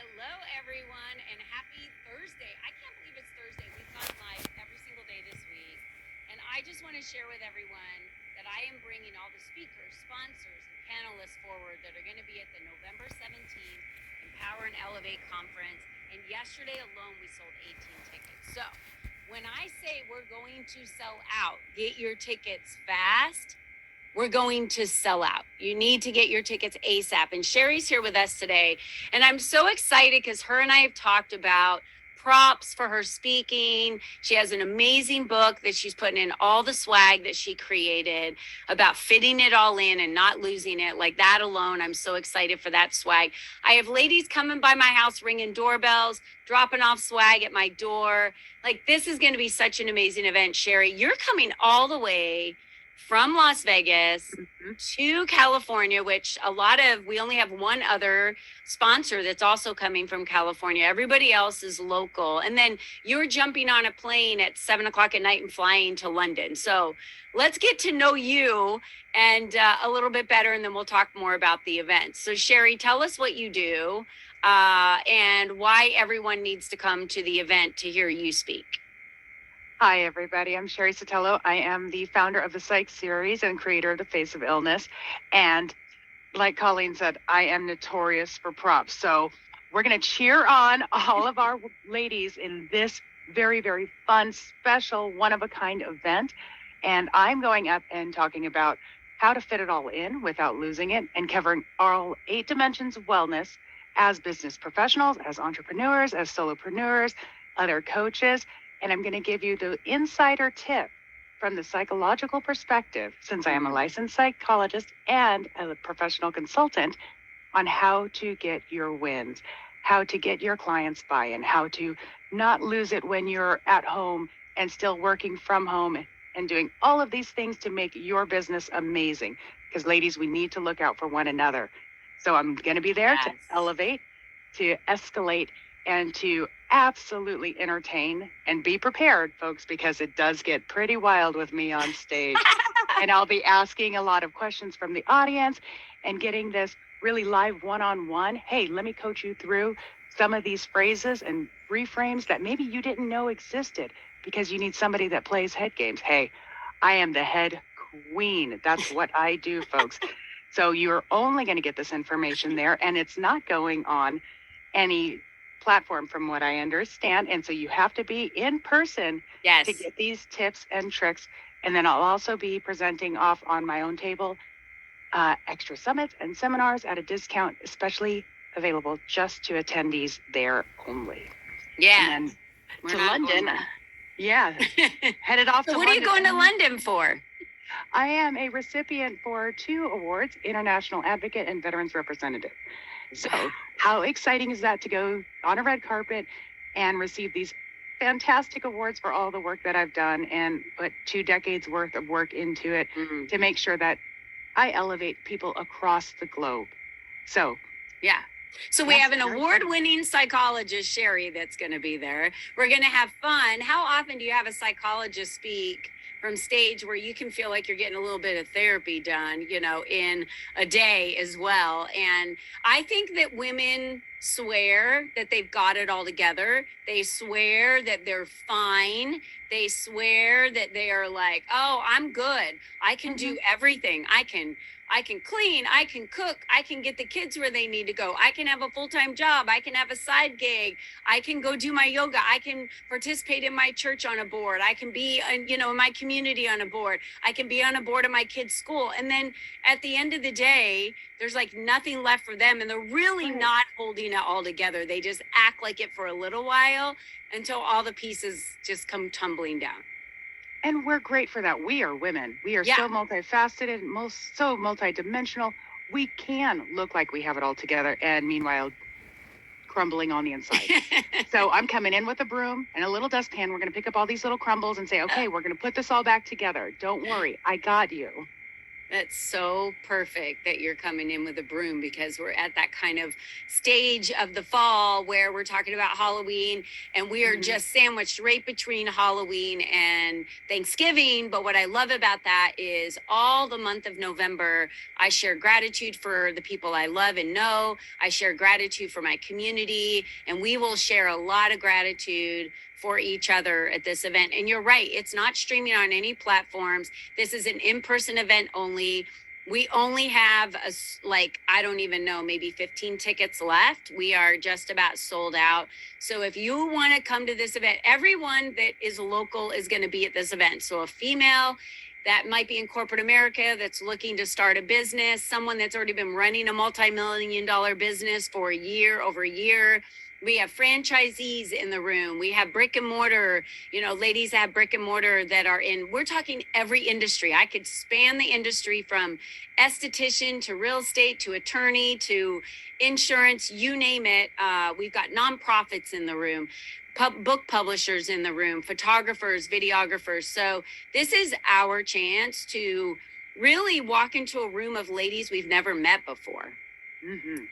Hello, everyone, and happy Thursday. I can't believe it's Thursday. We've gone live every single day this week. And I just want to share with everyone that I am bringing all the speakers, sponsors, and panelists forward that are going to be at the November 17th Empower and Elevate conference. And yesterday alone, we sold 18 tickets. So when I say we're going to sell out, get your tickets fast. We're going to sell out. You need to get your tickets ASAP. And Sherry's here with us today. And I'm so excited because her and I have talked about props for her speaking. She has an amazing book that she's putting in all the swag that she created about fitting it all in and not losing it. Like that alone, I'm so excited for that swag. I have ladies coming by my house, ringing doorbells, dropping off swag at my door. Like this is going to be such an amazing event. Sherry, you're coming all the way from Las Vegas to California, which we only have one other sponsor that's also coming from California. Everybody else is local. And then you're jumping on a plane at 7:00 at night and flying to London. So let's get to know you and a little bit better, and then we'll talk more about the event. So Sherry, tell us what you do and why everyone needs to come to the event to hear you speak. Hi, everybody. I'm Sherry Sotelo. I am the founder of the Psych series and creator of The Face of Illness. And like Colleen said, I am notorious for props. So we're going to cheer on all of our ladies in this very, very fun, special, one-of-a-kind event. And I'm going up and talking about how to fit it all in without losing it and covering all 8 dimensions of wellness as business professionals, as entrepreneurs, as solopreneurs, other coaches. And I'm going to give you the insider tip from the psychological perspective, since I am a licensed psychologist and a professional consultant, on how to get your wins, how to get your clients buy-in, how to not lose it when you're at home and still working from home and doing all of these things to make your business amazing. Because ladies, we need to look out for one another. So I'm going to be there to elevate, to escalate, and to absolutely entertain, and be prepared, folks, because it does get pretty wild with me on stage. And I'll be asking a lot of questions from the audience and getting this really live one-on-one. Hey, let me coach you through some of these phrases and reframes that maybe you didn't know existed, because you need somebody that plays head games. Hey, I am the head queen. That's what I do, folks. So you're only going to get this information there, and it's not going on any platform from what I understand. And so you have to be in person to get these tips and tricks. And then I'll also be presenting off on my own table extra summits and seminars at a discount, especially available just to attendees there only. Yeah. And then to London. Yeah. Headed off to London. What are you going to London for? I am a recipient for 2 awards, International Advocate and Veterans Representative. So how exciting is that to go on a red carpet and receive these fantastic awards for all the work that I've done and put 2 decades worth of work into it to make sure that I elevate people across the globe. So, yeah. So we have an award-winning psychologist, Sherry, that's going to be there. We're going to have fun. How often do you have a psychologist speak from stage where you can feel like you're getting a little bit of therapy done, in a day as well? And I think that women swear that they've got it all together. They swear that they're fine. They swear that they are like, oh, I'm good. I can do everything. I can clean, I can cook, I can get the kids where they need to go. I can have a full-time job. I can have a side gig. I can go do my yoga. I can participate in my church on a board. I can be, in my community on a board. I can be on a board of my kids' school. And then at the end of the day, there's like nothing left for them. And they're really not holding it all together. They just act like it for a little while until all the pieces just come tumbling down. And we're great for that. We are women. We are so multifaceted, so multidimensional. We can look like we have it all together, and meanwhile, crumbling on the inside. So I'm coming in with a broom and a little dustpan. We're going to pick up all these little crumbles and say, okay, we're going to put this all back together. Don't worry. I got you. That's so perfect that you're coming in with a broom, because we're at that kind of stage of the fall where we're talking about Halloween, and we are just sandwiched right between Halloween and Thanksgiving. But what I love about that is all the month of November, I share gratitude for the people I love and know. I share gratitude for my community, and we will share a lot of gratitude for each other at this event. And you're right, it's not streaming on any platforms. This is an in-person event only. We only have I don't even know, maybe 15 tickets left. We are just about sold out. So if you want to come to this event, everyone that is local is going to be at this event. So a female that might be in corporate America that's looking to start a business, someone that's already been running a multi-million-dollar business for over a year. We have franchisees in the room. We have brick and mortar, ladies have brick and mortar that are we're talking every industry. I could span the industry from esthetician to real estate to attorney to insurance, you name it. We've got nonprofits in the room, book publishers in the room, photographers, videographers. So this is our chance to really walk into a room of ladies we've never met before.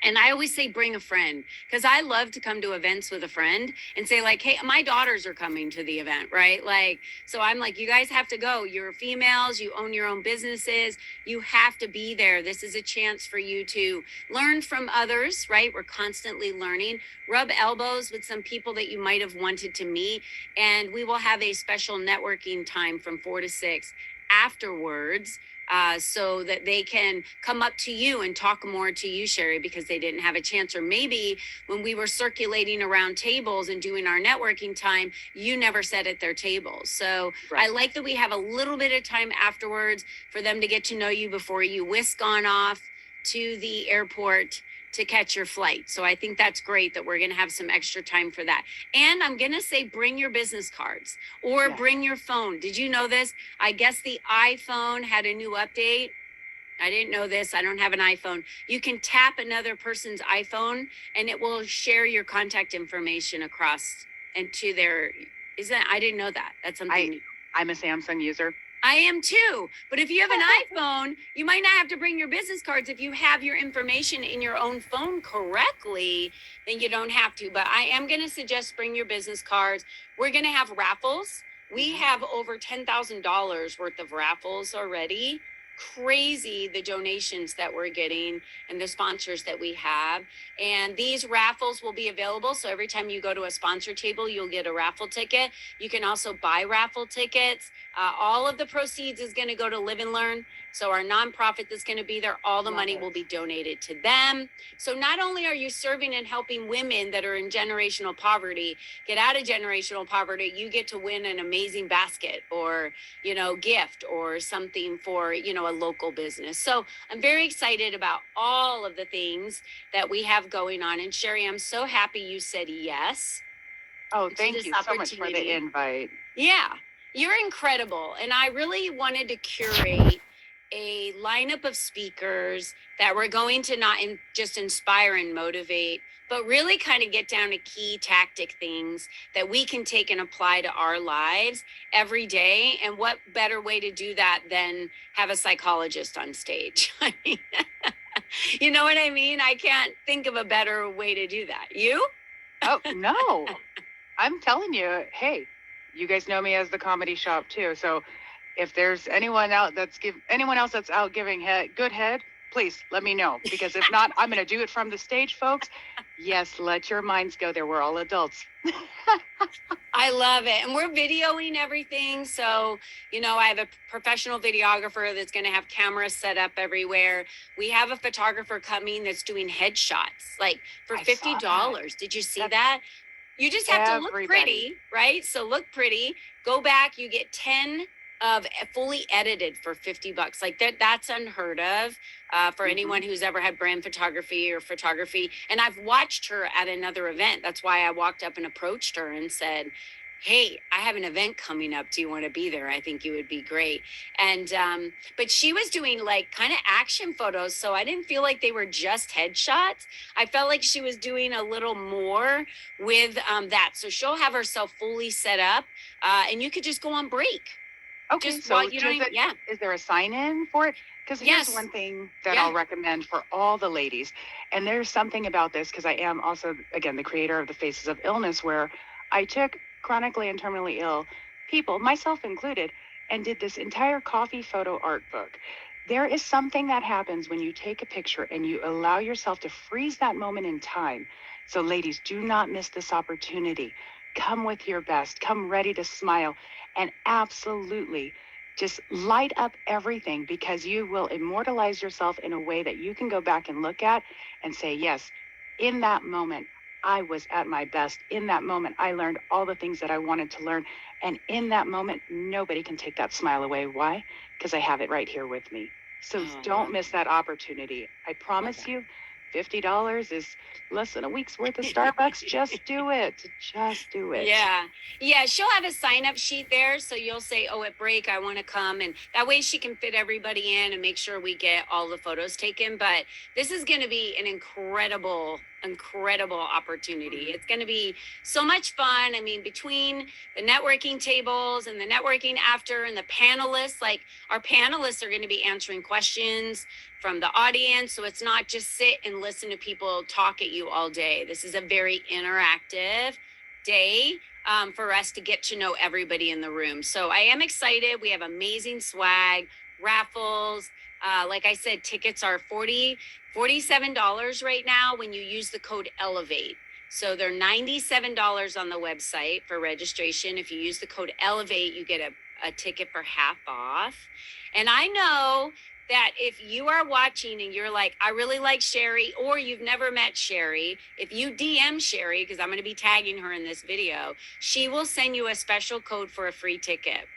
And I always say, bring a friend, because I love to come to events with a friend and say like, hey, my daughters are coming to the event, right? So I'm like, you guys have to go. You're females, you own your own businesses. You have to be there. This is a chance for you to learn from others, right? We're constantly learning, rub elbows with some people that you might have wanted to meet. And we will have a special networking time from 4 to 6 afterwards. So that they can come up to you and talk more to you, Sherry, because they didn't have a chance. Or maybe when we were circulating around tables and doing our networking time, you never sat at their tables. So right. I like that we have a little bit of time afterwards for them to get to know you before you whisk on off to the airport to catch your flight. So I think that's great that we're going to have some extra time for that. And I'm going to say, bring your business cards or bring your phone. Did you know this? I guess the iPhone had a new update. I didn't know this. I don't have an iPhone. You can tap another person's iPhone and it will share your contact information across and to their, I didn't know that. That's something new. I'm a Samsung user. I am too. But if you have an iPhone, you might not have to bring your business cards. If you have your information in your own phone correctly, then you don't have to. But I am going to suggest bring your business cards. We're going to have raffles. We have over $10,000 worth of raffles already. Crazy the donations that we're getting and the sponsors that we have. And these raffles will be available. So every time you go to a sponsor table, you'll get a raffle ticket. You can also buy raffle tickets. All of the proceeds is going to go to Live and Learn. So our nonprofit that's going to be there, all the money will be donated to them. So not only are you serving and helping women that are in generational poverty get out of generational poverty, you get to win an amazing basket or, gift or something for, a local business. So I'm very excited about all of the things that we have going on. And Sherry, I'm so happy you said yes. Oh, thank you so much for the invite. Yeah, you're incredible. And I really wanted to curate a lineup of speakers that were going to not just inspire and motivate, but really kind of get down to key tactic things that we can take and apply to our lives every day. And what better way to do that than have a psychologist on stage? I mean, you know what I mean? I can't think of a better way to do that. You? Oh, no. I'm telling you, hey, you guys know me as the Comedy Shop too. So if there's anyone else that's out giving good head, please let me know. Because if not, I'm going to do it from the stage, folks. Yes, let your minds go there. We're all adults. I love it. And we're videoing everything. So, I have a professional videographer that's going to have cameras set up everywhere. We have a photographer coming that's doing headshots, like for $50. Did you see that? You just have to look pretty, right? So look pretty, go back, you get 10 of fully edited for $50. Like that's unheard of for anyone who's ever had brand photography or photography. And I've watched her at another event. That's why I walked up and approached her and said, hey, I have an event coming up. Do you want to be there? I think you would be great. And, but she was doing like kind of action photos. So I didn't feel like they were just headshots. I felt like she was doing a little more with that. So she'll have herself fully set up and you could just go on break. Okay, just so is there a sign-in for it? Because here's Yes. one thing that Yeah. I'll recommend for all the ladies. And there's something about this because I am also, again, the creator of the Faces of Illness, where I took chronically and terminally ill people, myself included, and did this entire coffee photo art book. There is something that happens when you take a picture and you allow yourself to freeze that moment in time. So, ladies, do not miss this opportunity. Come with your best, come ready to smile, and absolutely just light up everything, because you will immortalize yourself in a way that you can go back and look at and say, yes, in that moment, I was at my best. In that moment, I learned all the things that I wanted to learn. And in that moment, nobody can take that smile away. Why? Because I have it right here with me. So don't miss that opportunity. I promise you, $50 is less than a week's worth of Starbucks. Just do it. Just do it. Yeah. Yeah. She'll have a sign up sheet there. So you'll say, oh, at break, I want to come. And that way she can fit everybody in and make sure we get all the photos taken. But this is going to be an incredible opportunity. It's going to be so much fun. I mean, between the networking tables and the networking after and the panelists, like our panelists are going to be answering questions from the audience. So it's not just sit and listen to people talk at you all day. This is a very interactive day for us to get to know everybody in the room. So I am excited. We have amazing swag, raffles. Like I said, tickets are $47 right now when you use the code ELEVATE. So they're $97 on the website for registration. If you use the code ELEVATE, you get a ticket for half off. And I know that if you are watching and you're like, I really like Sherry, or you've never met Sherry, if you DM Sherry, because I'm going to be tagging her in this video, she will send you a special code for a free ticket.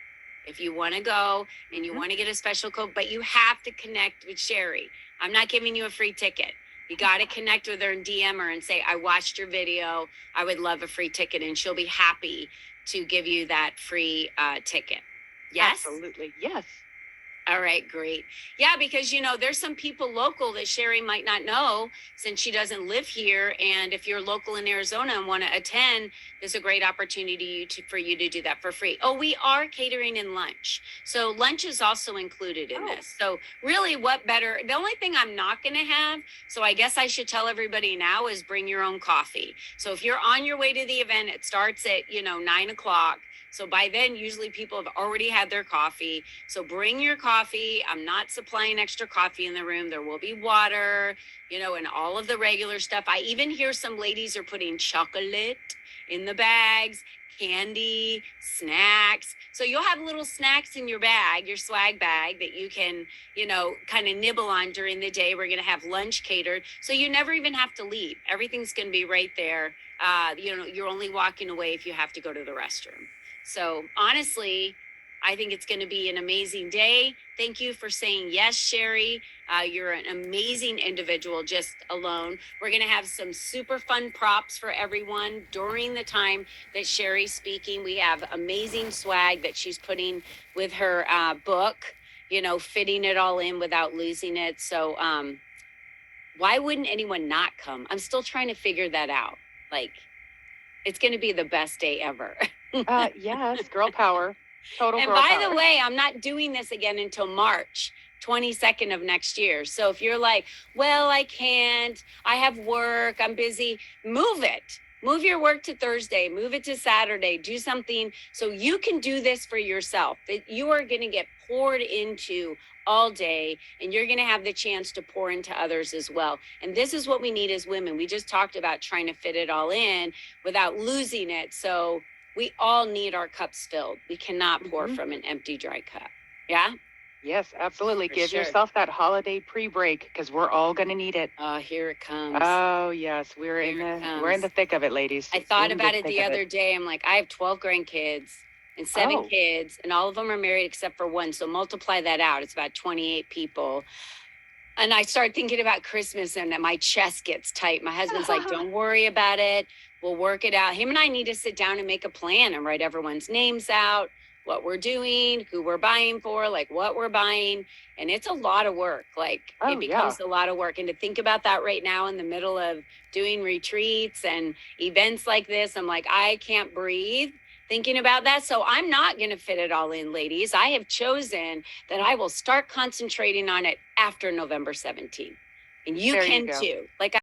If you want to go and you want to get a special code, but you have to connect with Sherry. I'm not giving you a free ticket. You got to connect with her and DM her and say, I watched your video. I would love a free ticket. And she'll be happy to give you that free ticket. Yes? Absolutely. Yes. All right, great. Yeah, because, you know, there's some people local that Sherry might not know since she doesn't live here. And if you're local in Arizona and want to attend, there's a great opportunity for you to do that for free. Oh, we are catering in lunch. So lunch is also included in this. So really, what better? The only thing I'm not going to have, so I guess I should tell everybody now, is bring your own coffee. So if you're on your way to the event, it starts at, 9 o'clock. So by then, usually people have already had their coffee. So bring your coffee. I'm not supplying extra coffee in the room. There will be water, and all of the regular stuff. I even hear some ladies are putting chocolate in the bags, candy, snacks. So you'll have little snacks in your bag, your swag bag, that you can, kind of nibble on during the day. We're going to have lunch catered. So you never even have to leave. Everything's going to be right there. You're only walking away if you have to go to the restroom. So honestly, I think it's going to be an amazing day. Thank you for saying yes, Sherry. You're an amazing individual just alone. We're going to have some super fun props for everyone during the time that Sherry's speaking. We have amazing swag that she's putting with her book, fitting it all in without losing it. So why wouldn't anyone not come? I'm still trying to figure that out. It's going to be the best day ever. Yes, girl power. Total and girl by power. the way, I'm not doing this again until March 22nd of next year. So if you're like, well, I can't, I have work, I'm busy, move it. Move your work to Thursday, move it to Saturday, do something so you can do this for yourself, that you are going to get poured into all day, and you're going to have the chance to pour into others as well. And this is what we need as women. We just talked about trying to fit it all in without losing it. So we all need our cups filled. We cannot pour from an empty, dry cup. Yeah? Yes, absolutely. For Give sure. yourself that holiday pre-break, because we're all going to need it. Oh, here it comes. Oh, yes. We're in the thick of it, ladies. I thought In about it thick the of other day. I'm like, I have 12 grandkids and 7 kids, and all of them are married except for one. So multiply that out. It's about 28 people. And I start thinking about Christmas, and my chest gets tight. My husband's like, don't worry about it. We'll work it out. Him and I need to sit down and make a plan and write everyone's names out, what we're doing, who we're buying for, what we're buying. And it's a lot of work. It becomes a lot of work. And to think about that right now in the middle of doing retreats and events like this, I'm like, I can't breathe thinking about that. So I'm not going to fit it all in, ladies. I have chosen that I will start concentrating on it after November 17th. And you There you can go. too. Like